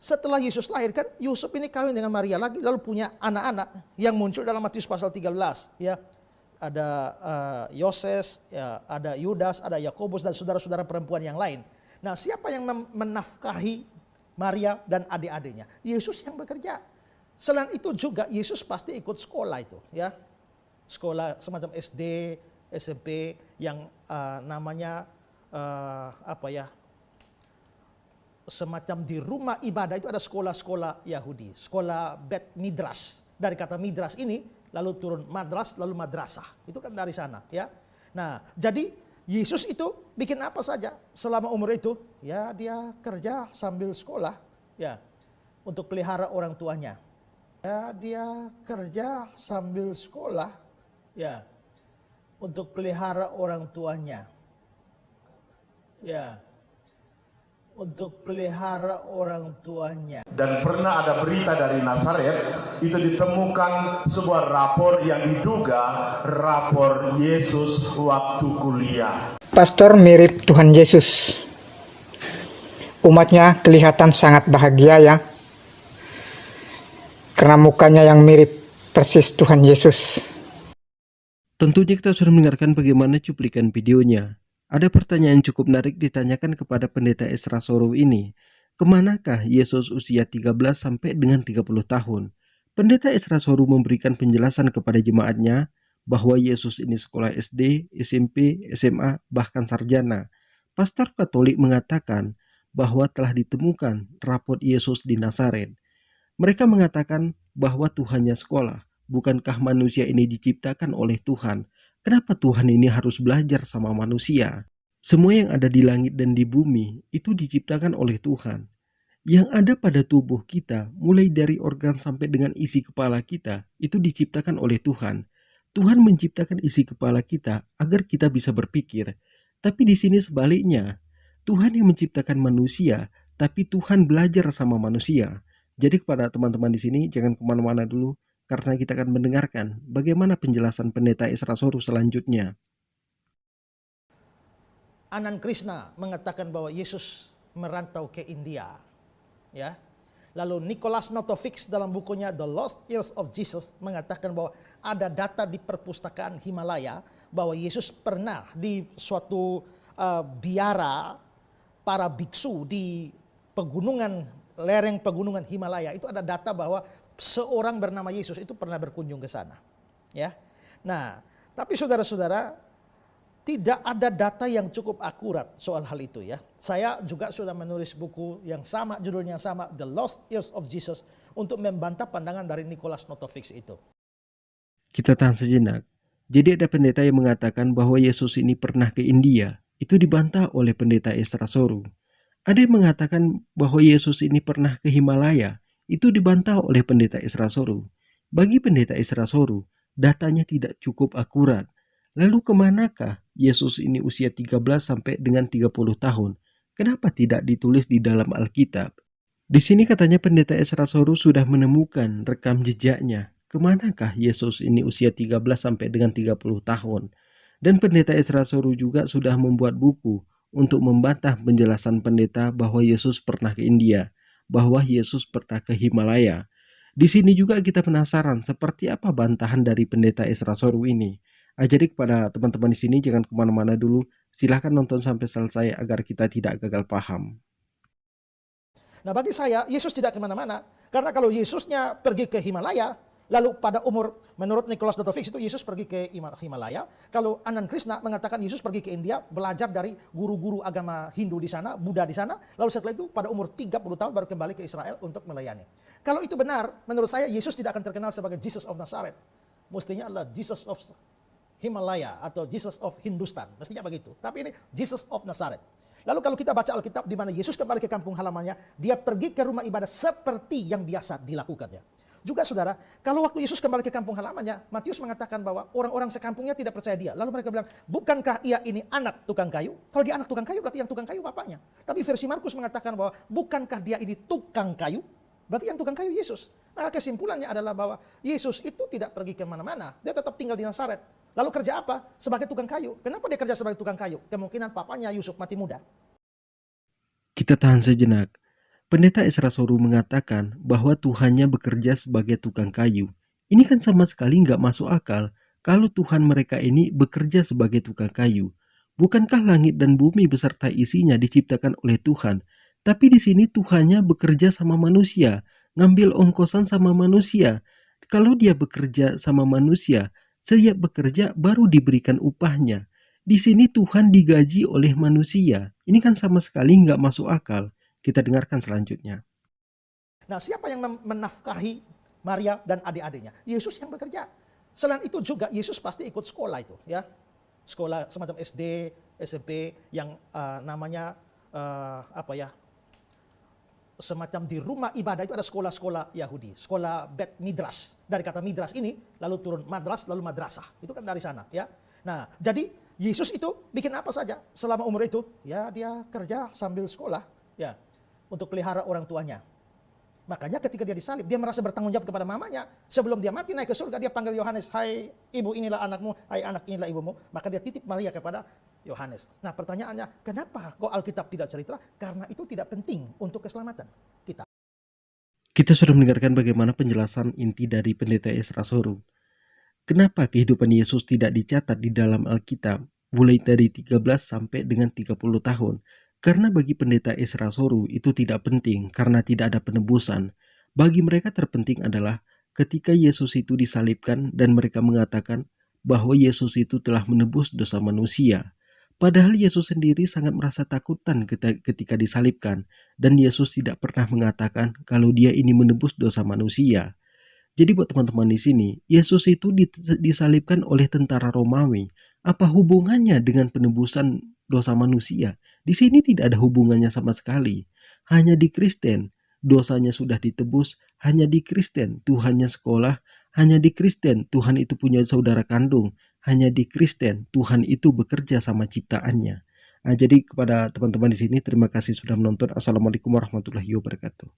setelah Yesus lahir kan Yusuf ini kawin dengan Maria lagi, lalu punya anak-anak yang muncul dalam Matius pasal 13 ya. Ada Yoses, ya, ada Yudas, ada Yakobus dan saudara-saudara perempuan yang lain. Nah, siapa yang menafkahi Maria dan adik-adiknya? Yesus yang bekerja. Selain itu juga Yesus pasti ikut sekolah itu ya. Sekolah semacam SD, SMP yang namanya semacam di rumah ibadah itu ada sekolah-sekolah Yahudi, sekolah Bet Midras. Dari kata Midras ini lalu turun madras lalu madrasah. Itu kan dari sana ya. Nah, jadi Yesus itu bikin apa saja selama umur itu? Ya, dia kerja sambil sekolah ya untuk pelihara orang tuanya. Ya, dia kerja sambil sekolah ya untuk pelihara orang tuanya. Ya, untuk pelihara orang tuanya. Dan pernah ada berita dari Nazaret, itu ditemukan sebuah rapor yang diduga rapor Yesus waktu kuliah. Pastor mirip Tuhan Yesus. Umatnya kelihatan sangat bahagia ya, karena mukanya yang mirip persis Tuhan Yesus. Tentunya kita sudah mendengarkan bagaimana cuplikan videonya. Ada pertanyaan cukup menarik ditanyakan kepada pendeta Ezra Soru ini. Kemanakah Yesus usia 13 sampai dengan 30 tahun? Pendeta Ezra Soru memberikan penjelasan kepada jemaatnya bahwa Yesus ini sekolah SD, SMP, SMA, bahkan sarjana. Pastor Katolik mengatakan bahwa telah ditemukan rapor Yesus di Nazaret. Mereka mengatakan bahwa Tuhannya sekolah. Bukankah manusia ini diciptakan oleh Tuhan? Kenapa Tuhan ini harus belajar sama manusia? Semua yang ada di langit dan di bumi itu diciptakan oleh Tuhan. Yang ada pada tubuh kita, mulai dari organ sampai dengan isi kepala kita, itu diciptakan oleh Tuhan. Tuhan menciptakan isi kepala kita agar kita bisa berpikir. Tapi di sini sebaliknya, Tuhan yang menciptakan manusia, tapi Tuhan belajar sama manusia. Jadi kepada teman-teman di sini, jangan kemana-mana dulu, karena kita akan mendengarkan bagaimana penjelasan pendeta Ezra Soru selanjutnya. Anand Krishna mengatakan bahwa Yesus merantau ke India. Ya. Lalu Nicholas Notovix dalam bukunya The Lost Years of Jesus mengatakan bahwa ada data di perpustakaan Himalaya bahwa Yesus pernah di suatu biara para biksu di pegunungan, lereng pegunungan Himalaya. Itu ada data bahwa seorang bernama Yesus itu pernah berkunjung ke sana. Ya. Nah, tapi saudara-saudara, tidak ada data yang cukup akurat soal hal itu ya. Saya juga sudah menulis buku yang sama, judulnya yang sama, The Lost Years of Jesus, untuk membantah pandangan dari Nicholas Notovix itu. Kita tahan sejenak. Jadi ada pendeta yang mengatakan bahwa Yesus ini pernah ke India. Itu dibantah oleh pendeta Ezra Soru. Ada yang mengatakan bahwa Yesus ini pernah ke Himalaya. Itu dibantah oleh pendeta Ezra Soru. Bagi pendeta Ezra Soru, datanya tidak cukup akurat. Lalu kemanakah Yesus ini usia 13 sampai dengan 30 tahun? Kenapa tidak ditulis di dalam Alkitab? Di sini katanya pendeta Ezra Soru sudah menemukan rekam jejaknya. Kemanakah Yesus ini usia 13 sampai dengan 30 tahun? Dan pendeta Ezra Soru juga sudah membuat buku untuk membantah penjelasan pendeta bahwa Yesus pernah ke India, bahwa Yesus pernah ke Himalaya. Di sini juga kita penasaran seperti apa bantahan dari pendeta Ezra Soru ini. Jadi kepada teman-teman di sini jangan kemana-mana dulu, silahkan nonton sampai selesai agar kita tidak gagal paham. Nah bagi saya, Yesus tidak kemana-mana. Karena kalau Yesusnya pergi ke Himalaya, lalu pada umur, menurut Nicholas Notovix itu Yesus pergi ke Himalaya. Kalau Anand Krishna mengatakan Yesus pergi ke India, belajar dari guru-guru agama Hindu di sana, Buddha di sana. Lalu setelah itu pada umur 30 tahun baru kembali ke Israel untuk melayani. Kalau itu benar, menurut saya Yesus tidak akan terkenal sebagai Jesus of Nazareth. Mestinya adalah Jesus of Himalaya atau Jesus of Hindustan. Mestinya begitu. Tapi ini Jesus of Nazareth. Lalu kalau kita baca Alkitab di mana Yesus kembali ke kampung halamannya, dia pergi ke rumah ibadah seperti yang biasa dilakukannya. Juga saudara, kalau waktu Yesus kembali ke kampung halamannya, Matius mengatakan bahwa orang-orang sekampungnya tidak percaya dia. Lalu mereka bilang, bukankah ia ini anak tukang kayu? Kalau dia anak tukang kayu, berarti yang tukang kayu bapaknya. Tapi versi Markus mengatakan bahwa bukankah dia ini tukang kayu? Berarti yang tukang kayu Yesus. Maka kesimpulannya adalah bahwa Yesus itu tidak pergi kemana-mana. Dia tetap tinggal di Nazaret. Lalu kerja apa? Sebagai tukang kayu. Kenapa dia kerja sebagai tukang kayu? Kemungkinan papanya Yusuf mati muda. Kita tahan sejenak. Pendeta Esra Soru mengatakan bahwa Tuhannya bekerja sebagai tukang kayu. Ini kan sama sekali nggak masuk akal kalau Tuhan mereka ini bekerja sebagai tukang kayu. Bukankah langit dan bumi beserta isinya diciptakan oleh Tuhan? Tapi di sini Tuhannya bekerja sama manusia, ngambil ongkosan sama manusia. Kalau dia bekerja sama manusia, setiap bekerja baru diberikan upahnya. Di sini Tuhan digaji oleh manusia. Ini kan sama sekali nggak masuk akal. Kita dengarkan selanjutnya. Nah, siapa yang menafkahi Maria dan adik-adiknya? Yesus yang bekerja. Selain itu juga Yesus pasti ikut sekolah itu, ya. Sekolah semacam SD, SMP yang namanya semacam di rumah ibadah itu ada sekolah-sekolah Yahudi, sekolah Bet Midras. Dari kata Midras ini lalu turun madras lalu madrasah. Itu kan dari sana, ya. Nah, jadi Yesus itu bikin apa saja selama umur itu? Ya, dia kerja sambil sekolah, ya, untuk pelihara orang tuanya. Makanya ketika dia disalib, dia merasa bertanggung jawab kepada mamanya. Sebelum dia mati naik ke surga, dia panggil Yohanes, "Hai ibu, inilah anakmu, hai anak, inilah ibumu." Maka dia titip Maria kepada Yohanes. Nah, pertanyaannya, kenapa kok Alkitab tidak cerita? Karena itu tidak penting untuk keselamatan kita. Kita sudah mendengarkan bagaimana penjelasan inti dari Pendeta Esra Soru. Kenapa kehidupan Yesus tidak dicatat di dalam Alkitab mulai dari 13 sampai dengan 30 tahun? Karena bagi Pendeta Esra Soru itu tidak penting karena tidak ada penebusan. Bagi mereka terpenting adalah ketika Yesus itu disalibkan dan mereka mengatakan bahwa Yesus itu telah menebus dosa manusia. Padahal Yesus sendiri sangat merasa takutan ketika disalibkan dan Yesus tidak pernah mengatakan kalau dia ini menebus dosa manusia. Jadi buat teman-teman di sini, Yesus itu disalibkan oleh tentara Romawi. Apa hubungannya dengan penebusan dosa manusia? Di sini tidak ada hubungannya sama sekali. Hanya di Kristen, dosanya sudah ditebus. Hanya di Kristen, Tuhannya sekolah. Hanya di Kristen, Tuhan itu punya saudara kandung. Hanya di Kristen, Tuhan itu bekerja sama ciptaannya. Nah, jadi kepada teman-teman di sini, terima kasih sudah menonton. Assalamualaikum warahmatullahi wabarakatuh.